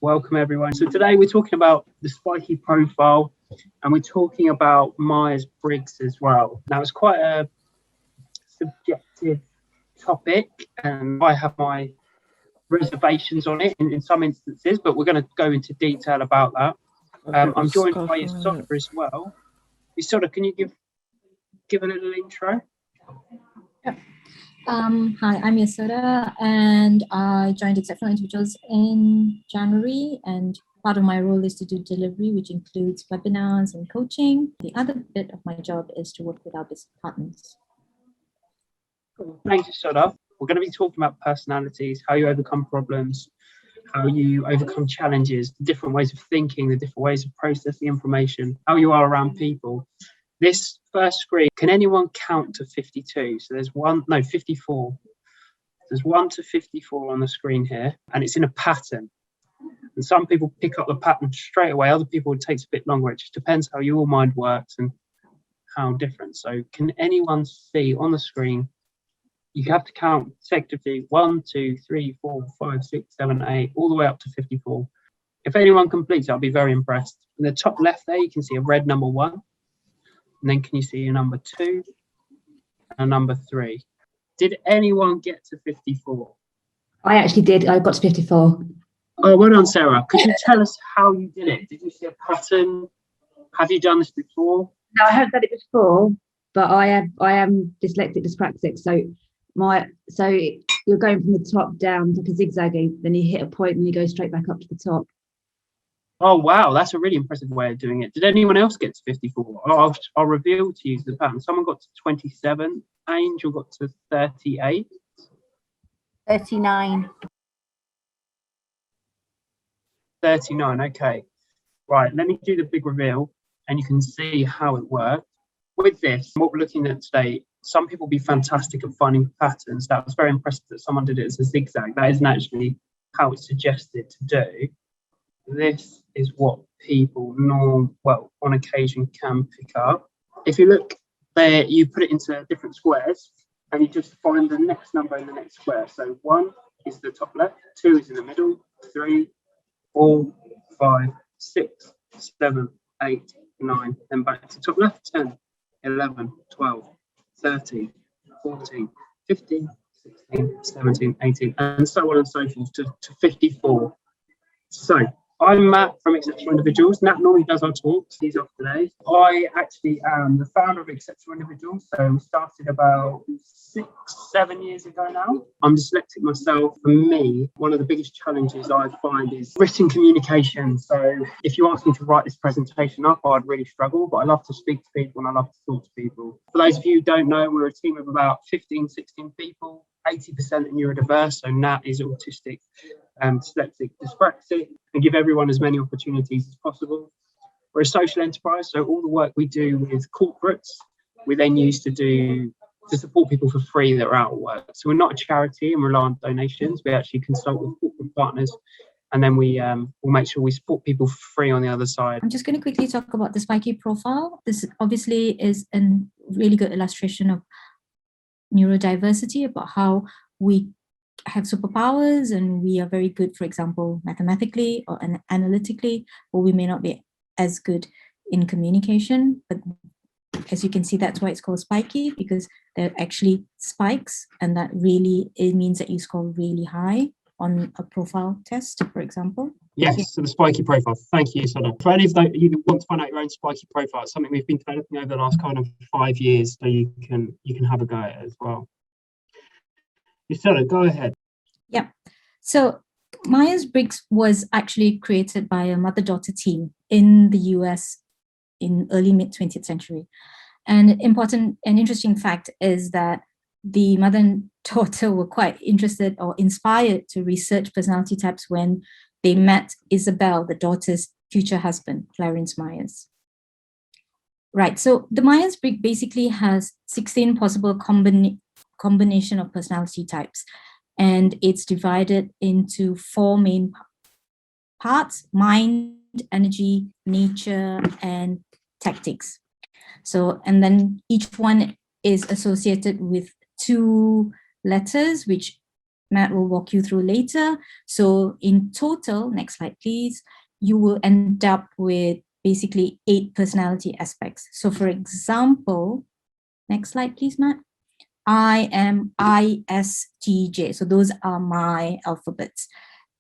Welcome everyone. So today we're talking about the Spikey Profile and we're talking about Myers-Briggs as well. Now it's quite a subjective topic and I have my reservations on it in some instances, but we're going to go into detail about that. I'm joined by Assertive as well. Assertive, can you give a little intro? Yep. Hi, I'm Yasura and I joined Exceptional Individuals in January, and part of my role is to do delivery, which includes webinars and coaching. The other bit of my job is to work with our business partners. Cool. Thanks, Yasura. We're going to be talking about personalities, how you overcome problems, how you overcome challenges, the different ways of thinking, the different ways of processing information, how you are around people. This first screen, can anyone count to 52? So there's 54. There's 1 to 54 on the screen here, and it's in a pattern. And some people pick up the pattern straight away. Other people, it takes a bit longer. It just depends how your mind works and how different. So can anyone see on the screen? You have to count consecutively 1, 2, 3, 4, 5, 6, 7, 8, all the way up to 54. If anyone completes, I'll be very impressed. In the top left there, you can see a red number 1. And then can you see a number 2 and a number 3? Did anyone get to 54? I actually did. I got to 54. Oh, well done, Sarah. Could you tell us how you did it? Did you see a pattern? Have you done this before? No, I haven't done it before, but I am dyslexic, dyspraxic. So you're going from the top down like a zigzaggy, then you hit a point and you go straight back up to the top. Oh, wow. That's a really impressive way of doing it. Did anyone else get to 54? I'll reveal to you the pattern. Someone got to 27. Angel got to 38. 39. 39. Okay. Right. Let me do the big reveal and you can see how it worked. With this, what we're looking at today, some people will be fantastic at finding patterns. That was very impressive that someone did it as a zigzag. That isn't actually how it's suggested to do. This is what people on occasion can pick up. If you look there, you put it into different squares and you just find the next number in the next square. So 1 is the top left, 2 is in the middle, 3, 4, 5, 6, 7, 8, 9, then back to top left, 10, 11, 12, 13, 14, 15, 16, 17, 18, and so on and so forth to 54. So I'm Matt from Exceptional Individuals. Nat normally does our talks. He's off today. I actually am the founder of Exceptional Individuals. So we started about 6-7 years ago now. I'm dyslexic myself. For me, one of the biggest challenges I find is written communication. So if you ask me to write this presentation up, I'd really struggle, but I love to speak to people and I love to talk to people. For those of you who don't know, we're a team of about 15, 16 people. 80% are neurodiverse, so Nat is autistic, dyslexic, dyspraxic, and give everyone as many opportunities as possible. We're a social enterprise, so all the work we do with corporates, we then use to support people for free that are out of work. So we're not a charity and rely on donations. We actually consult with corporate partners, and then we'll make sure we support people for free on the other side. I'm just going to quickly talk about the Spikey Profile. This obviously is a really good illustration of neurodiversity, about how we have superpowers and we are very good, for example, mathematically or analytically, or we may not be as good in communication. But as you can see, that's why it's called spiky, because they're actually spikes, and that really, it means that you score really high on a profile test, for example. Yes, so the Spikey Profile. Thank you, Sada. For any of you that want to find out your own Spikey Profile, it's something we've been developing over the last kind of 5 years, so you can have a go at it as well. Sada, go ahead. Yeah. So Myers-Briggs was actually created by a mother-daughter team in the US in early mid-20th century. And an interesting fact is that the mother and daughter were quite interested or inspired to research personality types when they met Isabel, the daughter's future husband, Clarence Myers. Right, so the Myers-Briggs basically has 16 possible combination of personality types, and it's divided into 4 main parts: mind, energy, nature, and tactics. So, and then each one is associated with 2 letters, which Matt will walk you through later. So in total, next slide, please, you will end up with basically 8 personality aspects. So for example, next slide, please, Matt. I am ISTJ. So those are my alphabets.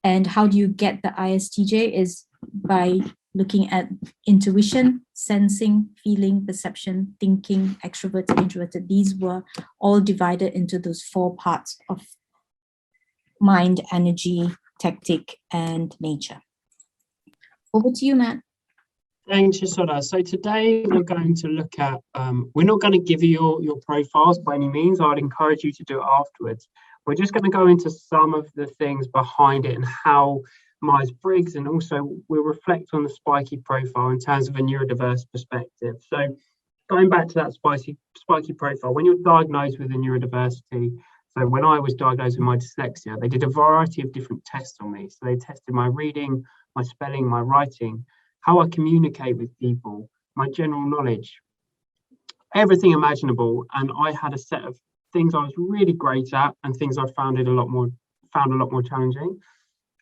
And how do you get the ISTJ is by looking at intuition, sensing, feeling, perception, thinking, extroverted, introverted. These were all divided into those 4 parts of mind, energy, tactic, and nature. Over to you, Matt. Thanks, Yashoda. So today we're going to look at, we're not going to give you your profiles by any means. I'd encourage you to do it afterwards. We're just going to go into some of the things behind it and how Myers-Briggs, and also we'll reflect on the Spikey profile in terms of a neurodiverse perspective. So going back to that Spikey profile, when you're diagnosed with a neurodiversity, so when I was diagnosed with my dyslexia, they did a variety of different tests on me. So they tested my reading, my spelling, my writing, how I communicate with people, my general knowledge, everything imaginable. And I had a set of things I was really great at and things I found a lot more challenging.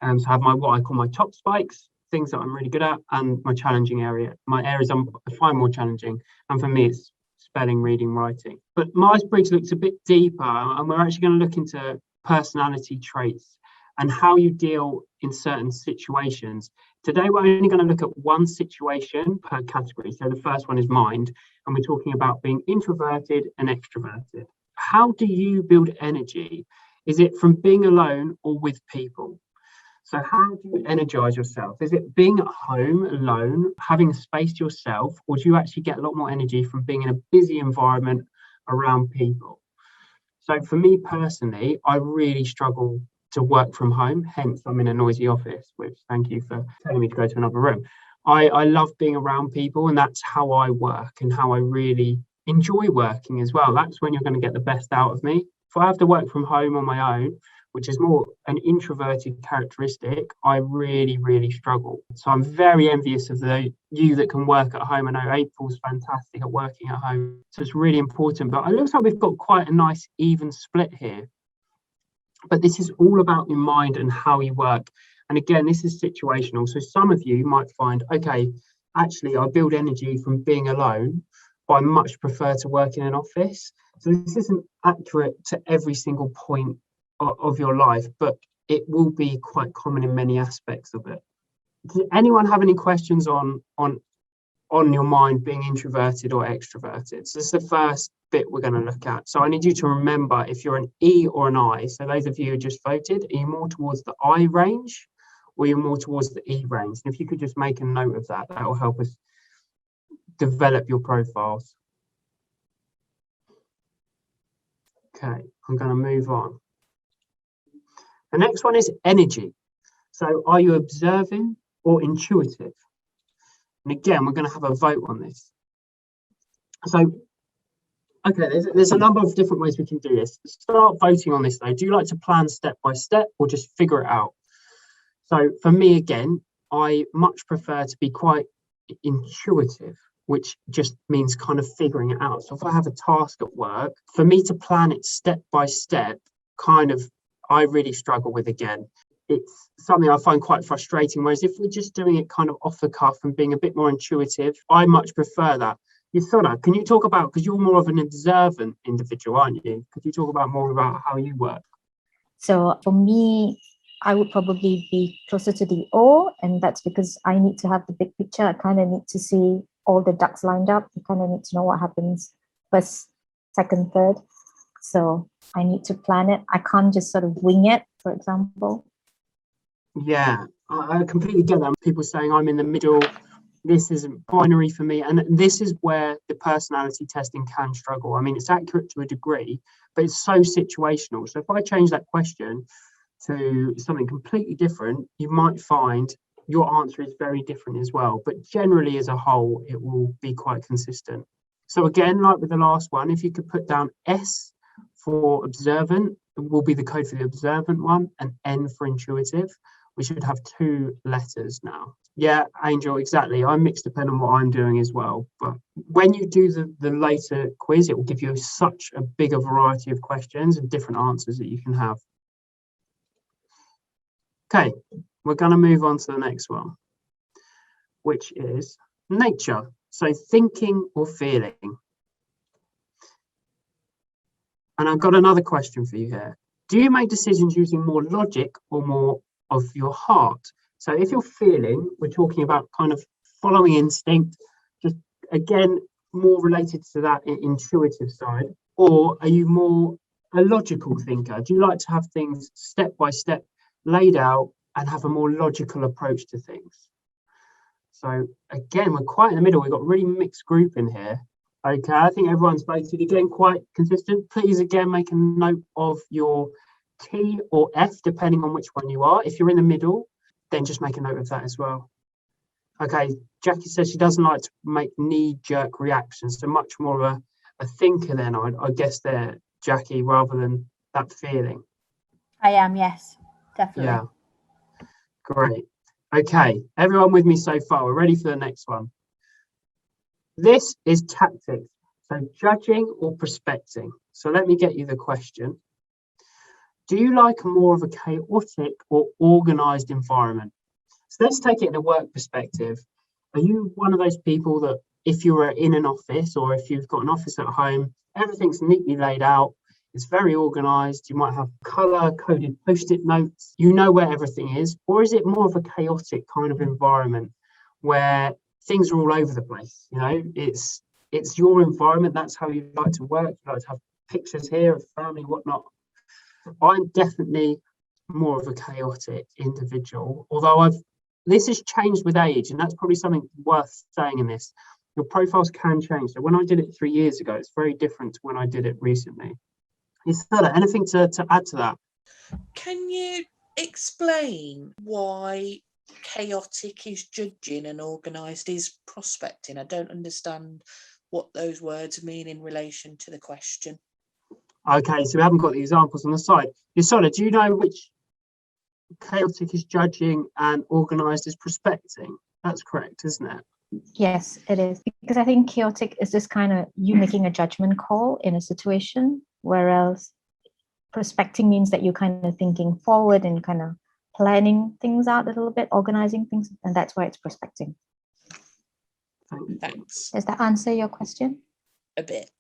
So I have what I call my top spikes, things that I'm really good at, and my challenging my areas I find more challenging. And for me, it's spelling, reading, writing. But Myers-Briggs looks a bit deeper, and we're actually going to look into personality traits and how you deal in certain situations. Today, we're only going to look at one situation per category. So the first one is mind, and we're talking about being introverted and extroverted. How do you build energy? Is it from being alone or with people? So how do you energize yourself? Is it being at home alone, having space to yourself, or do you actually get a lot more energy from being in a busy environment around people? So for me personally, I really struggle to work from home, hence I'm in a noisy office, which thank you for telling me to go to another room. I love being around people, and that's how I work and how I really enjoy working as well. That's when you're going to get the best out of me. If I have to work from home on my own, which is more an introverted characteristic, I really, really struggle. So I'm very envious of you that can work at home. I know April's fantastic at working at home. So it's really important. But it looks like we've got quite a nice even split here. But this is all about your mind and how you work. And again, this is situational. So some of you might find, okay, actually, I build energy from being alone, but I much prefer to work in an office. So this isn't accurate to every single point of your life, but it will be quite common in many aspects of it. Does anyone have any questions on your mind being introverted or extroverted? So this is the first bit we're going to look at. So I need you to remember if you're an E or an I. So those of you who just voted, are you more towards the I range or you're more towards the E range? And if you could just make a note of that, that will help us develop your profiles. Okay, I'm going to move on. The next one is energy. So are you observing or intuitive? And again, we're going to have a vote on this. So, okay, there's a number of different ways we can do this. Start voting on this though. Do you like to plan step by step or just figure it out? So for me, again, I much prefer to be quite intuitive, which just means kind of figuring it out. So if I have a task at work, for me to plan it step by step, I really struggle with. Again, it's something I find quite frustrating. Whereas if we're just doing it kind of off the cuff and being a bit more intuitive, I much prefer that. Yashoda, can you talk about, because you're more of an observant individual, aren't you? Could you talk more about how you work? So for me, I would probably be closer to the O, and that's because I need to have the big picture. I kind of need to see all the ducks lined up. You kind of need to know what happens first, second, third. So I need to plan it. I can't just sort of wing it, for example. Yeah, I completely get that. People saying I'm in the middle. This isn't binary for me. And this is where the personality testing can struggle. I mean, it's accurate to a degree, but it's so situational. So if I change that question to something completely different, you might find your answer is very different as well. But generally, as a whole, it will be quite consistent. So again, like with the last one, if you could put down S for observant, it will be the code for the observant one, and N for intuitive. We should have 2 letters now. Yeah, Angel, exactly. I mix depending on what I'm doing as well. But when you do the later quiz, it will give you such a bigger variety of questions and different answers that you can have. Okay, we're going to move on to the next one, which is nature. So thinking or feeling. And I've got another question for you here. Do you make decisions using more logic or more of your heart? So if you're feeling, we're talking about kind of following instinct, just again, more related to that intuitive side, or are you more a logical thinker? Do you like to have things step by step laid out and have a more logical approach to things? So again, we're quite in the middle. We've got a really mixed group in here. Okay, I think everyone's basically again quite consistent. Please again make a note of your T or F depending on which one you are. If you're in the middle, then just make a note of that as well. Okay, Jackie says she doesn't like to make knee-jerk reactions, so much more of a thinker then, I guess there, Jackie, rather than that feeling. I am, yes, definitely. Yeah, great. Okay, everyone with me so far? We're ready for the next one. This is tactics, so judging or prospecting. So let me get you the question. Do you like more of a chaotic or organized environment? So let's take it in a work perspective. Are you one of those people that if you were in an office or if you've got an office at home, everything's neatly laid out, it's very organized, you might have color-coded post-it notes, you know where everything is, or is it more of a chaotic kind of environment where things are all over the place? You know, it's your environment, that's how you like to work, you like to have pictures here of family, whatnot. I'm definitely more of a chaotic individual, although this has changed with age, and that's probably something worth saying in this. Your profiles can change. So when I did it 3 years ago, it's very different to when I did it recently. Is there anything to add to that? Can you explain why chaotic is judging and organised is prospecting? I don't understand what those words mean in relation to the question. Okay, so we haven't got the examples on the side. Yasola, do you know which chaotic is judging and organised is prospecting? That's correct, isn't it? Yes, it is. Because I think chaotic is just kind of you making a judgment call in a situation, whereas prospecting means that you're kind of thinking forward and kind of planning things out a little bit, organizing things, and that's why it's prospecting. Thanks. Does that answer your question? A bit.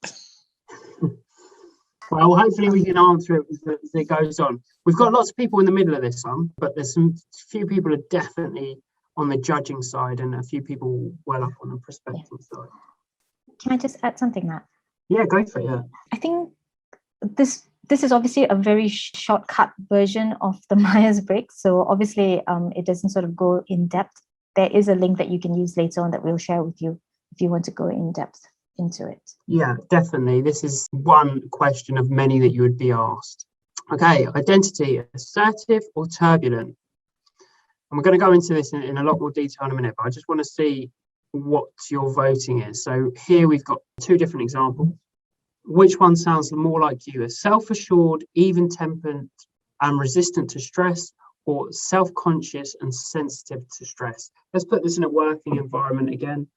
Well, hopefully we can answer it as it goes on. We've got lots of people in the middle of this one, but there's some few people are definitely on the judging side and a few people well up on the prospecting side. Can I just add something, Matt? Yeah, go for it. Yeah. I think this is obviously a very shortcut version of the Myers-Briggs. So obviously it doesn't sort of go in depth. There is a link that you can use later on that we'll share with you if you want to go in depth into it. Yeah, definitely. This is one question of many that you would be asked. Okay, identity, assertive or turbulent? And we're going to go into this in a lot more detail in a minute, but I just want to see what your voting is. So here we've got two different examples. Which one sounds more like you? A self-assured, even-tempered and resistant to stress, or self-conscious and sensitive to stress? Let's put this in a working environment again.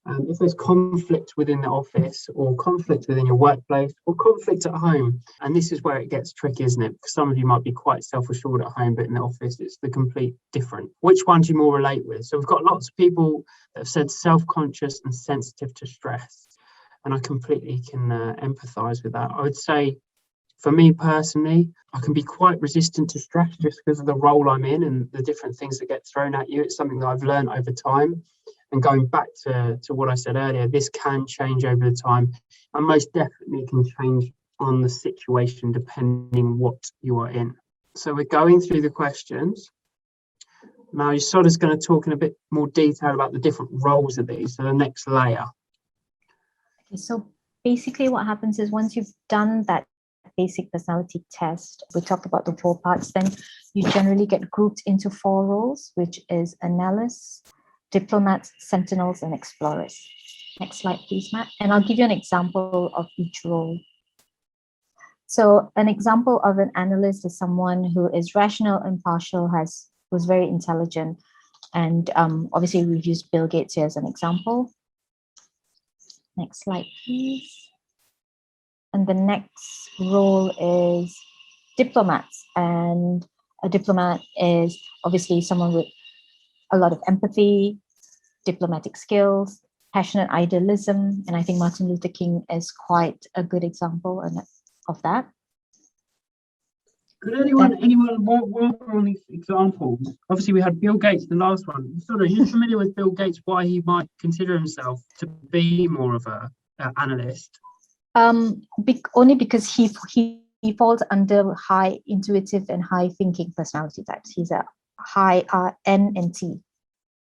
If there's conflict within the office or conflict within your workplace or conflict at home, and this is where it gets tricky, isn't it? Because some of you might be quite self-assured at home, but in the office it's the complete different. Which one do you more relate with? So we've got lots of people that have said self-conscious and sensitive to stress, and I completely can empathise with that. I would say for me personally, I can be quite resistant to stress just because of the role I'm in and the different things that get thrown at you. It's something that I've learned over time. And going back to what I said earlier, this can change over the time and most definitely can change on the situation depending what you are in. So we're going through the questions. Now Yasola's going to talk in a bit more detail about the different roles of these, so the next layer. Okay, so basically what happens is once you've done that basic personality test, we talked about the 4 parts, then you generally get grouped into 4 roles, which is analysts, diplomats, sentinels, and explorers. Next slide, please, Matt. And I'll give you an example of each role. So an example of an analyst is someone who is rational, impartial, was very intelligent. And obviously we've used Bill Gates here as an example. Next slide, please. And the next role is diplomats. And A diplomat is obviously someone with a lot of empathy, diplomatic skills, passionate idealism, and I think Martin Luther King is quite a good example of that. Could anyone walk on these examples? Obviously, we had Bill Gates, the last one. Sort of, you're familiar with Bill Gates, why he might consider himself to be more of a analyst? Only because he falls under high intuitive and high thinking personality types. He's a high N and T.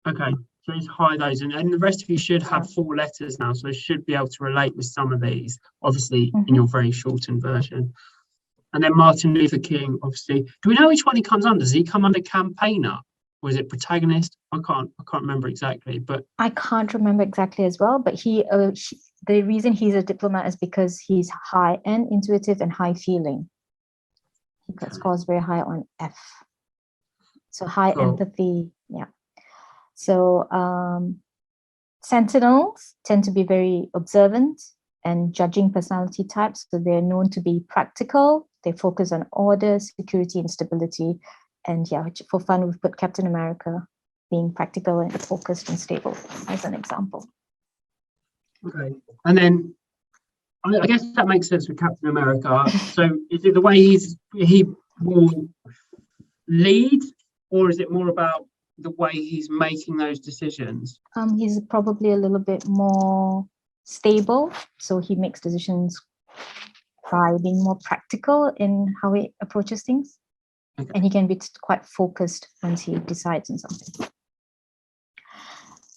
Okay, so he's high those, and the rest of you should have 4 letters now, so you should be able to relate with some of these, obviously, in your very shortened version. And then Martin Luther King, obviously. Do we know which one he comes under? Does he come under campaigner? Or is it protagonist? I can't remember exactly, but I can't remember exactly as well. But the reason he's a diplomat is because he's high and intuitive and high feeling. He scores very high on F. So high empathy, yeah. So sentinels tend to be very observant and judging personality types. So they're known to be practical. They focus on order, security, and stability. And yeah, for fun, we've put Captain America being practical and focused and stable as an example. okay. And then I guess that makes sense with Captain America. So is it the way he will lead, or is it more about the way he's making those decisions? He's probably a little bit more stable, so he makes decisions by being more practical in how he approaches things. Okay. And he can be quite focused once he decides on something.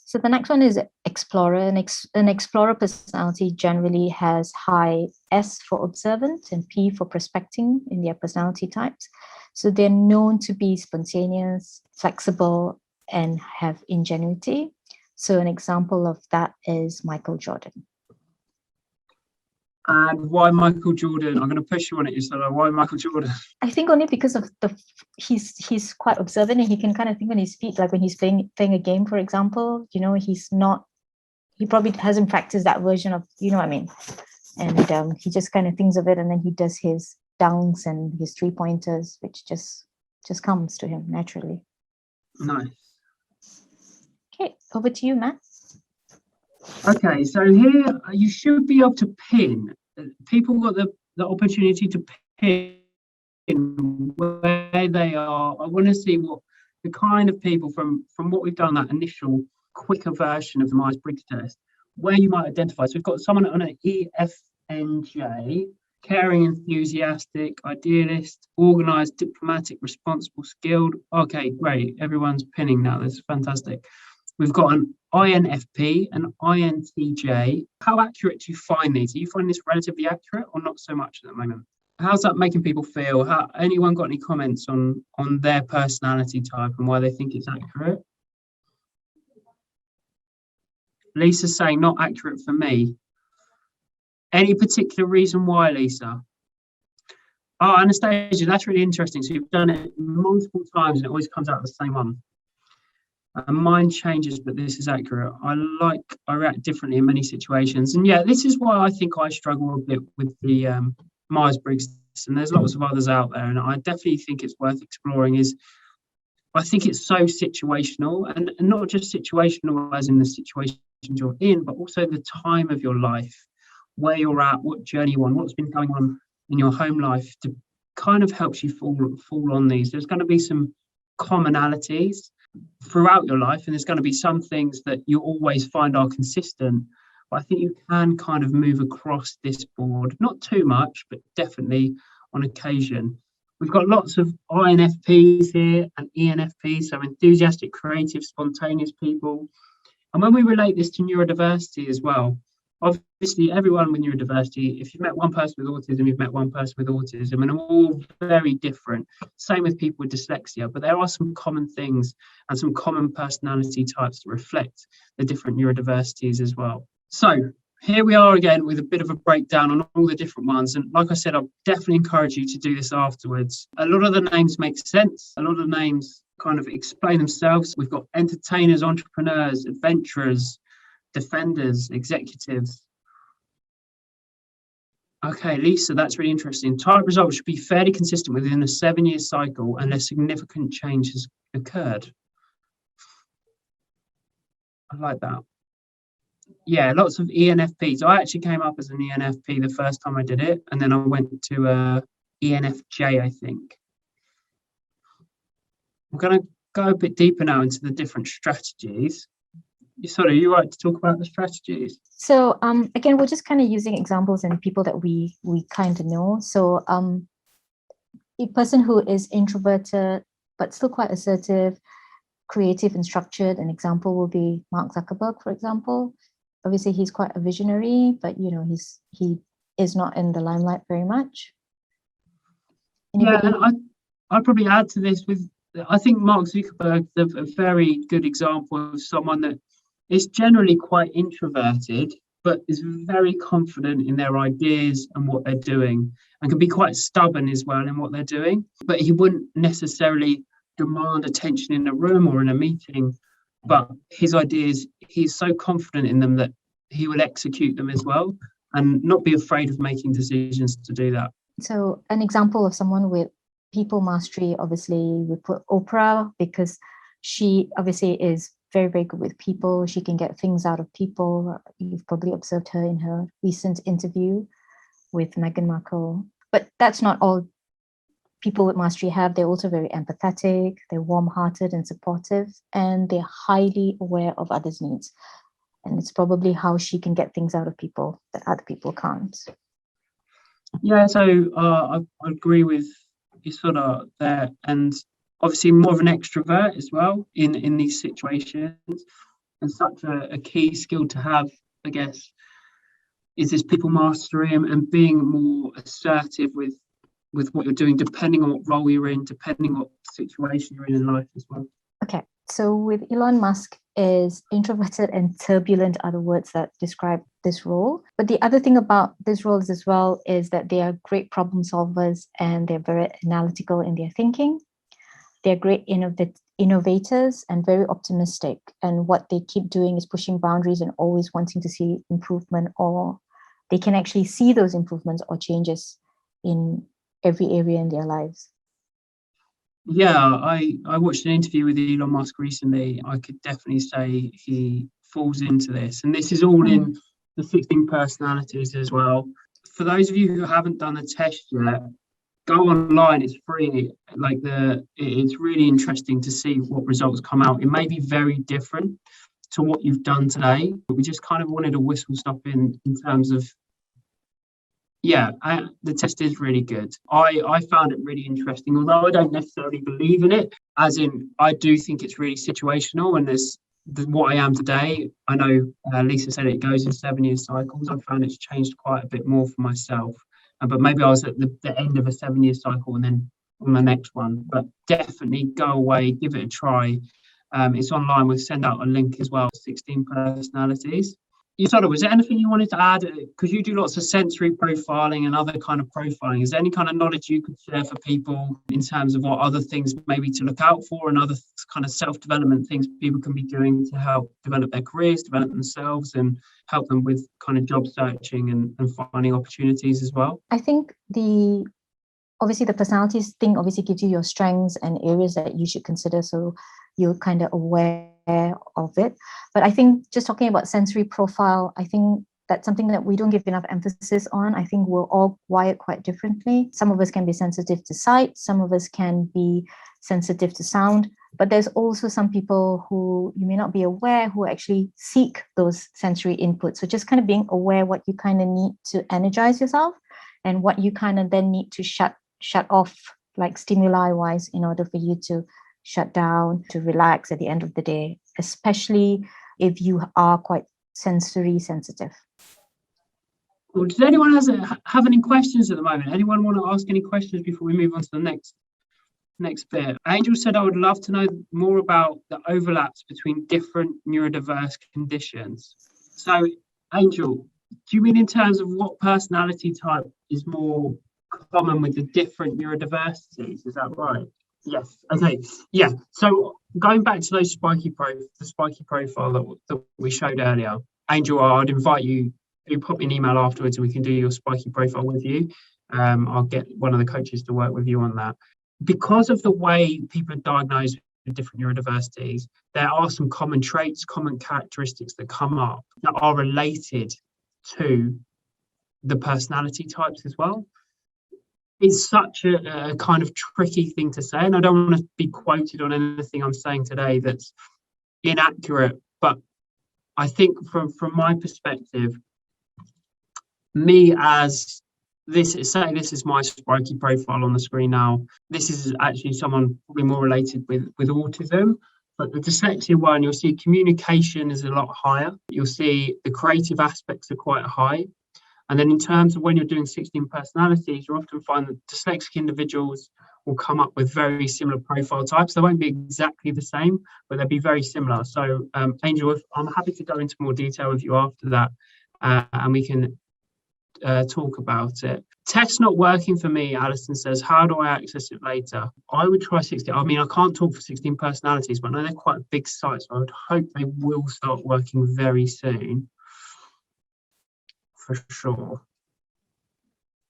So the next one is explorer. An explorer personality generally has high S for observant and P for prospecting in their personality types. So they're known to be spontaneous, flexible, and have ingenuity. So an example of that is Michael Jordan. And why Michael Jordan? I'm going to push you on it, Isola. Why Michael Jordan? I think only because of he's quite observant, and he can kind of think on his feet, like when he's playing a game, for example. You know, he probably hasn't practiced that version of, you know what I mean? And he just kind of thinks of it, and then he does his dunks and his 3-pointers, which just comes to him naturally. Nice. Okay, over to you, Matt. Okay, so here you should be able to pin. People got the opportunity to pin where they are. I want to see what the kind of people from what we've done, that initial quicker version of the Myers-Briggs test, where you might identify. So we've got someone on an EFNJ, caring, enthusiastic, idealist, organised, diplomatic, responsible, skilled. Okay, great. Everyone's pinning now. That's fantastic. We've got an INFP, an INTJ. How accurate do you find these? Are you finding this relatively accurate or not so much at the moment? How's that making people feel? Anyone got any comments on their personality type and why they think it's accurate? Lisa's saying not accurate for me. Any particular reason why, Lisa? Oh, Anastasia, that's really interesting. So you've done it multiple times and it always comes out the same one. Mine changes, but this is accurate. I react differently in many situations. And yeah, this is why I think I struggle a bit with the Myers-Briggs, and there's lots of others out there. And I definitely think it's worth exploring. I think it's so situational, and not just situational as in the situations you're in, but also the time of your life, where you're at, what journey you're on, what's been going on in your home life to kind of helps you fall on these. There's going to be some commonalities throughout your life, and there's going to be some things that you always find are consistent, but I think you can kind of move across this board, not too much, but definitely on occasion. We've got lots of INFPs here and ENFPs, so enthusiastic, creative, spontaneous people. And when we relate this to neurodiversity as well, obviously everyone with neurodiversity, if you've met one person with autism, you've met one person with autism, and they're all very different. Same with people with dyslexia, but there are some common things and some common personality types that reflect the different neurodiversities as well. So here we are again with a bit of a breakdown on all the different ones. And like I said, I'll definitely encourage you to do this afterwards. A lot of the names make sense. A lot of the names kind of explain themselves. We've got entertainers, entrepreneurs, adventurers, defenders, executives. Okay, Lisa, that's really interesting. Type results should be fairly consistent within a 7-year cycle unless significant change has occurred. I like that. Yeah, lots of ENFPs. I actually came up as an ENFP the first time I did it, and then I went to ENFJ, I think. I'm going to go a bit deeper now into the different strategies. Sorry, are you right to talk about the strategies? So again, we're just kind of using examples and people that we kind of know. So a person who is introverted but still quite assertive, creative and structured, an example will be Mark Zuckerberg, for example. Obviously, he's quite a visionary, but he is not in the limelight very much. Anybody? Yeah, and I'd probably add to this with, I think Mark Zuckerberg is a very good example of someone that is generally quite introverted, but is very confident in their ideas and what they're doing, and can be quite stubborn as well in what they're doing. But he wouldn't necessarily demand attention in a room or in a meeting, but his ideas, he's so confident in them that he will execute them as well and not be afraid of making decisions to do that. So an example of someone with people mastery, obviously we put Oprah, because she obviously is very, very good with people. She can get things out of people. You've probably observed her in her recent interview with Meghan Markle. But that's not all people with mastery have. They're also very empathetic, they're warm-hearted and supportive, and they're highly aware of others' needs. And it's probably how she can get things out of people that other people can't. Yeah, so I agree with you sort of there, and obviously more of an extrovert as well in these situations, and such a key skill to have, I guess, is this people mastery and being more assertive with what you're doing, depending on what role you're in, depending on what situation you're in life as well. Okay, so with Elon Musk, is introverted and turbulent are the words that describe this role. But the other thing about this role as well is that they are great problem solvers and they're very analytical in their thinking. They're great innovators and very optimistic. And what they keep doing is pushing boundaries and always wanting to see improvement, or they can actually see those improvements or changes in every area in their lives. Yeah, I watched an interview with Elon Musk recently. I could definitely say he falls into this. And this is all in the 16 personalities as well. For those of you who haven't done the test yet, go online, it's free. It's really interesting to see what results come out. It may be very different to what you've done today, but we just kind of wanted a whistle stop in terms of, the test is really good. I found it really interesting, although I don't necessarily believe in it, as in I do think it's really situational, and there's what I am today. I know Lisa said it goes in 7-year cycles. I found it's changed quite a bit more for myself, but maybe I was at the end of a 7-year cycle and then on the next one. But definitely go away, give it a try. It's online. We'll send out a link as well, 16 personalities. Yusara, was there anything you wanted to add? Because you do lots of sensory profiling and other kind of profiling. Is there any kind of knowledge you could share for people in terms of what other things maybe to look out for and other kind of self-development things people can be doing to help develop their careers, develop themselves, and help them with kind of job searching and finding opportunities as well? I think obviously the personalities thing obviously gives you your strengths and areas that you should consider, so you're kind of aware of it. But I think just talking about sensory profile, I think that's something that we don't give enough emphasis on. I think we're all wired quite differently. Some of us can be sensitive to sight, some of us can be sensitive to sound, but there's also some people who you may not be aware who actually seek those sensory inputs. So just kind of being aware what you kind of need to energize yourself and what you kind of then need to shut off, like stimuli wise, in order for you to shut down, to relax at the end of the day, especially if you are quite sensory sensitive. Well, does anyone have any questions at the moment? Anyone want to ask any questions before we move on to the next bit? Angel said, I would love to know more about the overlaps between different neurodiverse conditions. So, Angel, do you mean in terms of what personality type is more common with the different neurodiversities? Is that right? Yes. Okay. Yeah. So going back to those the spiky profile that we showed earlier, Angel, I'd invite you you pop me an email afterwards and we can do your Spikey profile with you. I'll get one of the coaches to work with you on that. Because of the way people are diagnosed with different neurodiversities, there are some common traits, common characteristics that come up that are related to the personality types as well. It's such a kind of tricky thing to say, and I don't want to be quoted on anything I'm saying today that's inaccurate, but I think from my perspective, me as this is my Spikey profile on the screen now. This is actually someone probably more related with autism, but the dyslexia one, you'll see communication is a lot higher. You'll see the creative aspects are quite high. And then in terms of when you're doing 16 personalities, you often find that dyslexic individuals will come up with very similar profile types. They won't be exactly the same, but they'll be very similar. So Angel, I'm happy to go into more detail with you after that, and we can talk about it. Test not working for me, Alison says, how do I access it later? I would try 16. I mean, I can't talk for 16 personalities, but I know they're quite a big site, so I would hope they will start working very soon. For sure.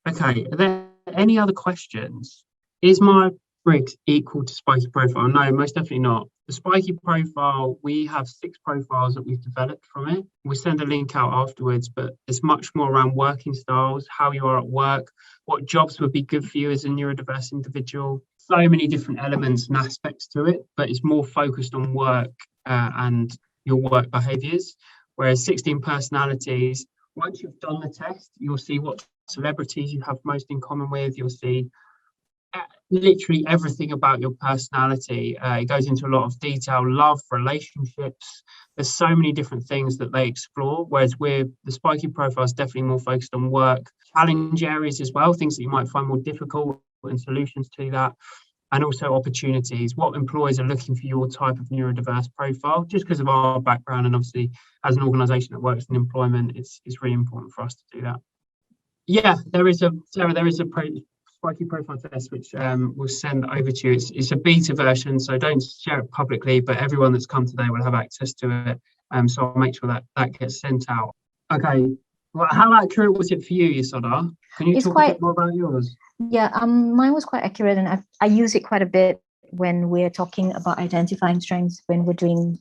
Okay, are there any other questions? Is my Briggs equal to Spikey Profile? No, most definitely not. The Spikey Profile, we have 6 profiles that we've developed from it. We'll send a link out afterwards, but it's much more around working styles, how you are at work, what jobs would be good for you as a neurodiverse individual. So many different elements and aspects to it, but it's more focused on work and your work behaviours. Whereas 16 personalities, once you've done the test, you'll see what celebrities you have most in common with. You'll see literally everything about your personality. It goes into a lot of detail, love, relationships. There's so many different things that they explore, whereas the Spikey profile is definitely more focused on work, challenge areas as well, things that you might find more difficult and solutions to that. And also opportunities, what employers are looking for your type of neurodiverse profile, just because of our background. And obviously, as an organisation that works in employment, it's really important for us to do that. Yeah, there is a Spikey profile test, which we'll send over to you. It's a beta version, so don't share it publicly, but everyone that's come today will have access to it. So I'll make sure that gets sent out. Okay, well, how accurate was it for you, Yasodha? Can you talk a bit more about yours? Yeah, mine was quite accurate, and I use it quite a bit when we're talking about identifying strengths when we're doing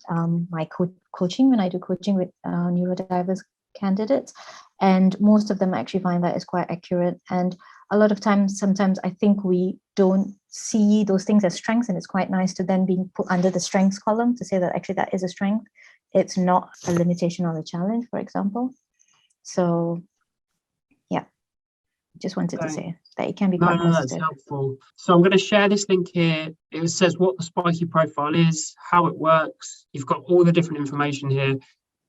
my coaching, when I do coaching with neurodiverse candidates, and most of them actually find that is quite accurate. And a lot of times, sometimes I think we don't see those things as strengths, and it's quite nice to then be put under the strengths column to say that actually that is a strength. It's not a limitation or a challenge, for example. So yeah, just wanted to say that it can be quite positive. That's helpful. So I'm going to share this link here. It says what the Spikey profile is, how it works. You've got all the different information here.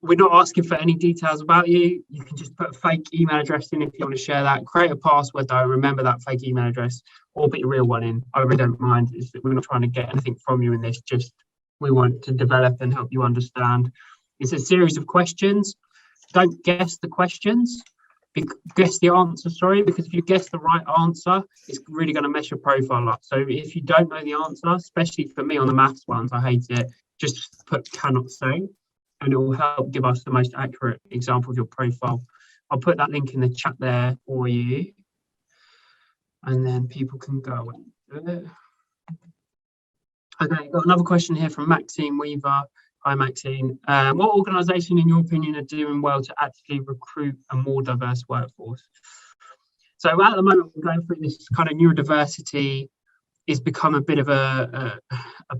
We're not asking for any details about you. You can just put a fake email address in if you want to share that. Create a password though, remember that fake email address, or put your real one in. I really don't mind. We're not trying to get anything from you in this, just we want to develop and help you understand. It's a series of questions. Don't guess the questions. Guess the answer, because if you guess the right answer, it's really going to mess your profile up. So if you don't know the answer, especially for me on the maths ones, I hate it, just put cannot say, and it will help give us the most accurate example of your profile. I'll put that link in the chat there for you, and then people can go and do it. Okay, got another question here from Maxine Weaver. Hi, Maxine. What organisation, in your opinion, are doing well to actually recruit a more diverse workforce? So at the moment, we're going through this kind of neurodiversity. It's become a bit of a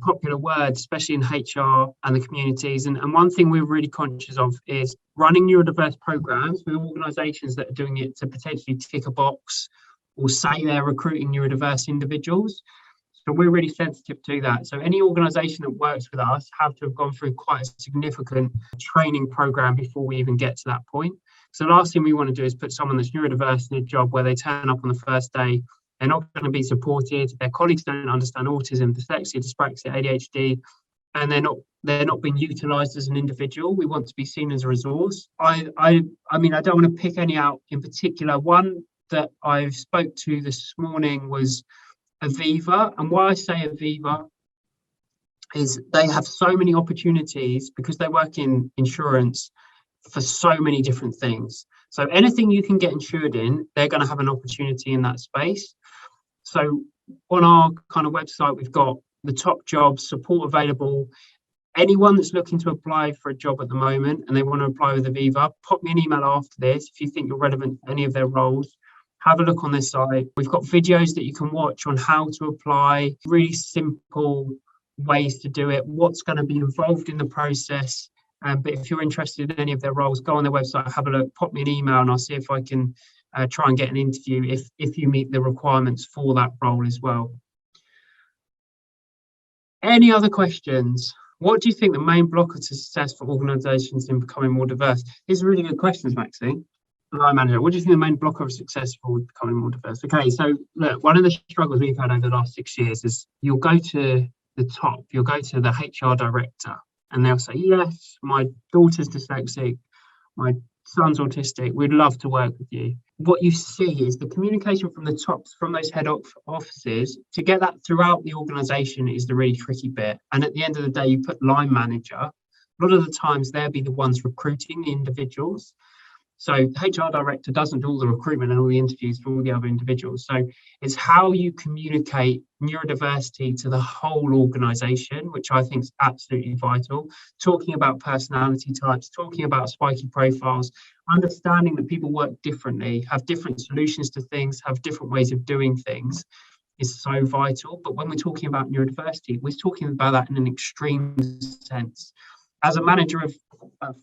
popular word, especially in HR and the communities. And one thing we're really conscious of is running neurodiverse programs with organisations that are doing it to potentially tick a box or say they're recruiting neurodiverse individuals. So we're really sensitive to that. So any organisation that works with us have to have gone through quite a significant training program before we even get to that point. So the last thing we want to do is put someone that's neurodiverse in a job where they turn up on the first day, they're not going to be supported, their colleagues don't understand autism, dyslexia, dyspraxia, ADHD, and they're not being utilised as an individual. We want to be seen as a resource. I mean, I don't want to pick any out in particular. One that I spoke to this morning was Aviva, and why I say Aviva is they have so many opportunities because they work in insurance for so many different things. So anything you can get insured in, they're going to have an opportunity in that space. So on our kind of website, we've got the top jobs, support available. Anyone that's looking to apply for a job at the moment and they want to apply with Aviva, pop me an email after this if you think you're relevant to any of their roles. Have a look on this site. We've got videos that you can watch on how to apply, really simple ways to do it, what's going to be involved in the process. But if you're interested in any of their roles, go on their website, have a look, pop me an email, and I'll see if I can try and get an interview if you meet the requirements for that role as well. Any other questions? What do you think the main blocker to success for organisations in becoming more diverse? These are really good questions, Maxine. Line manager, what do you think the main blocker of success for becoming more diverse? Okay, so look, one of the struggles we've had over the last 6 years is you'll go to the top, you'll go to the HR director, and they'll say, yes, my daughter's dyslexic, my son's autistic, we'd love to work with you. What you see is the communication from the tops, from those head offices, to get that throughout the organisation is the really tricky bit. And at the end of the day, you put line manager, a lot of the times they'll be the ones recruiting the individuals. So the HR director doesn't do all the recruitment and all the interviews for all the other individuals. So it's how you communicate neurodiversity to the whole organisation, which I think is absolutely vital. Talking about personality types, talking about spiky profiles, understanding that people work differently, have different solutions to things, have different ways of doing things is so vital. But when we're talking about neurodiversity, we're talking about that in an extreme sense. As a manager of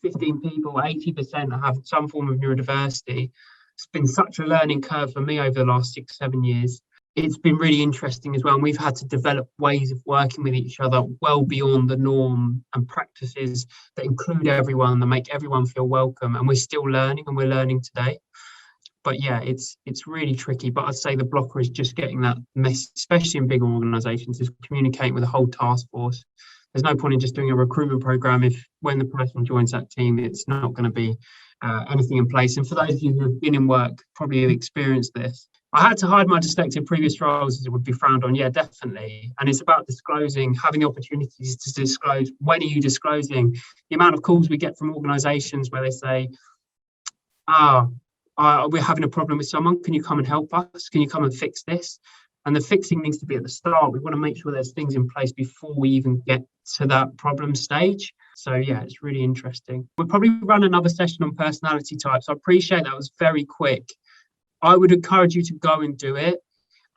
15 people, 80% have some form of neurodiversity. It's been such a learning curve for me over the last 6-7 years. It's been really interesting as well. And we've had to develop ways of working with each other well beyond the norm and practices that include everyone, that make everyone feel welcome. And we're still learning, and we're learning today. But yeah, it's really tricky. But I'd say the blocker is just getting that message, especially in bigger organisations, is communicating with the whole task force. There's no point in just doing a recruitment program if when the person joins that team, it's not going to be anything in place. And for those of you who have been in work, probably have experienced this. I had to hide my dyslexia in previous roles as it would be frowned on. Yeah, definitely. And it's about disclosing, having the opportunities to disclose. When are you disclosing? The amount of calls we get from organisations where they say, we're having a problem with someone. Can you come and help us? Can you come and fix this? And the fixing needs to be at the start. We want to make sure there's things in place before we even get to that problem stage. So yeah, it's really interesting. We'll probably run another session on personality types. I appreciate that was very quick. I would encourage you to go and do it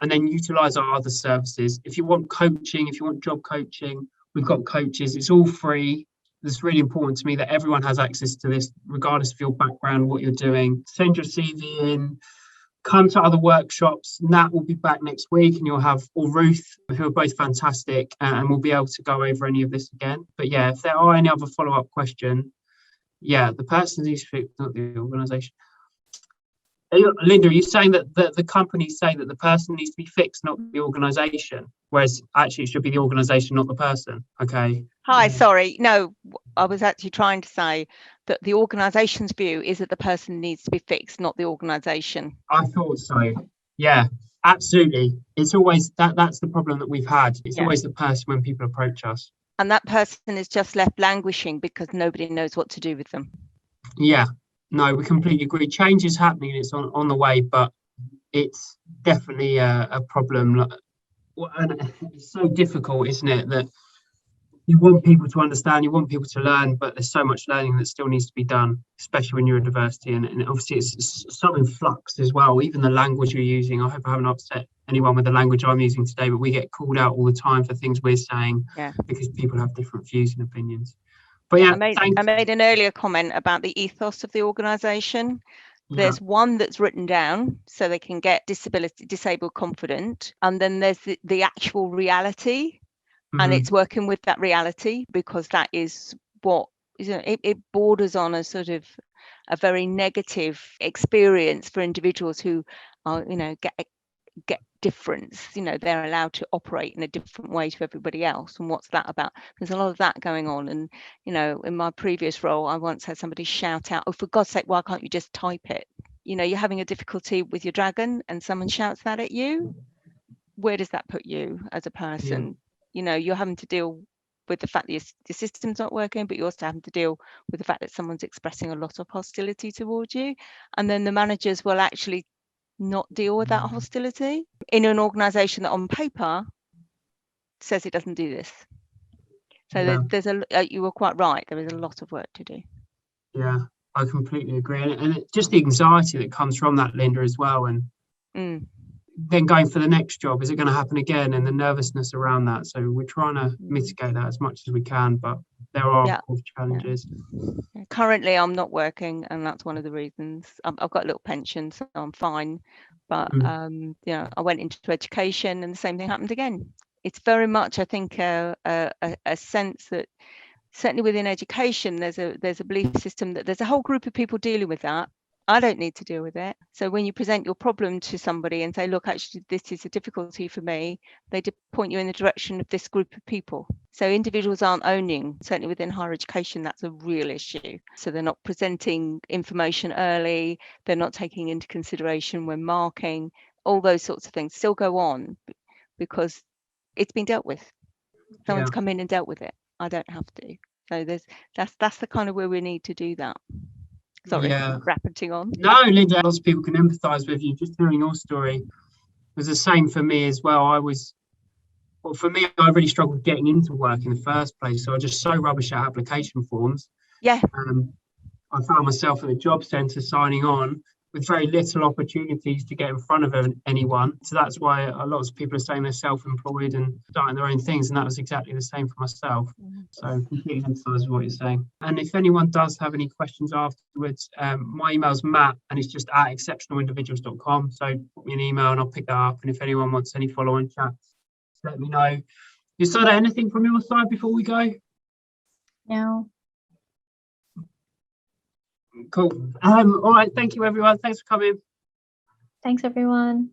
and then utilise our other services. If you want coaching, if you want job coaching, we've got coaches. It's all free. It's really important to me that everyone has access to this, regardless of your background, what you're doing. Send your CV in. Come to other workshops. Nat will be back next week, and you'll have, or Ruth, who are both fantastic, and we'll be able to go over any of this again. But yeah, if there are any other follow-up question, yeah, the person needs to fix, not the organisation. Linda, are you saying that the companies say that the person needs to be fixed, not the organisation, whereas actually it should be the organisation, not the person? Okay. Hi, sorry. No, I was actually trying to say that the organisation's view is that the person needs to be fixed, not the organisation. I thought so. Yeah, absolutely. It's always that's the problem that we've had. It's always the person when people approach us. And that person is just left languishing because nobody knows what to do with them. Yeah, no, we completely agree. Change is happening. It's on the way, but it's definitely a problem. And it's so difficult, isn't it, that you want people to understand, you want people to learn, but there's so much learning that still needs to be done, especially when you're in neurodiversity. And obviously it's so in flux as well. Even the language you're using, I hope I haven't upset anyone with the language I'm using today, but we get called out all the time for things we're saying because people have different views and opinions. But yeah, I made an earlier comment about the ethos of the organisation. There's one that's written down so they can get disabled confident, and then there's the actual reality. And it's working with that reality, because that is what it borders on a sort of a very negative experience for individuals who are, get difference. They're allowed to operate in a different way to everybody else. And what's that about? There's a lot of that going on. And, in my previous role, I once had somebody shout out, "Oh, for God's sake, why can't you just type it?" You're having a difficulty with your dragon and someone shouts that at you. Where does that put you as a person? You're having to deal with the fact that your system's not working, but you're also having to deal with the fact that someone's expressing a lot of hostility towards you. And then the managers will actually not deal with that hostility in an organisation that on paper says it doesn't do this. So Yeah. there's you were quite right, there is a lot of work to do. Yeah, I completely agree. And just the anxiety that comes from that, Linda, as well. And then going for the next job, is it going to happen again? And the nervousness around that. So we're trying to mitigate that as much as we can, but there are, of course, challenges. Currently, I'm not working, and that's one of the reasons. I've got a little pension, so I'm fine. But I went into education, and the same thing happened again. It's very much, I think, a sense that certainly within education, there's a belief system that there's a whole group of people dealing with that. I don't need to deal with it. So when you present your problem to somebody and say, look, actually, this is a difficulty for me, they point you in the direction of this group of people. So individuals aren't owning, certainly within higher education, that's a real issue. So they're not presenting information early, they're not taking into consideration when marking, all those sorts of things still go on because it's been dealt with. Someone's come in and dealt with it. I don't have to. So that's the kind of where we need to do that. Sorry, rapiding on. No, Linda, lots of people can empathise with you. Just hearing your story was the same for me as well. I really struggled getting into work in the first place. So I was just so rubbish at application forms. Yeah. I found myself at the job centre signing on with very little opportunities to get in front of anyone. So that's why a lot of people are saying they're self-employed and starting their own things. And that was exactly the same for myself. So completely empathise with what you're saying. And if anyone does have any questions afterwards, my email's Matt, and it's just at exceptionalindividuals.com. So put me an email and I'll pick that up. And if anyone wants any follow-on chats, let me know. Is there anything from your side before we go? No. Cool. All right. Thank you, everyone. Thanks for coming. Thanks, everyone.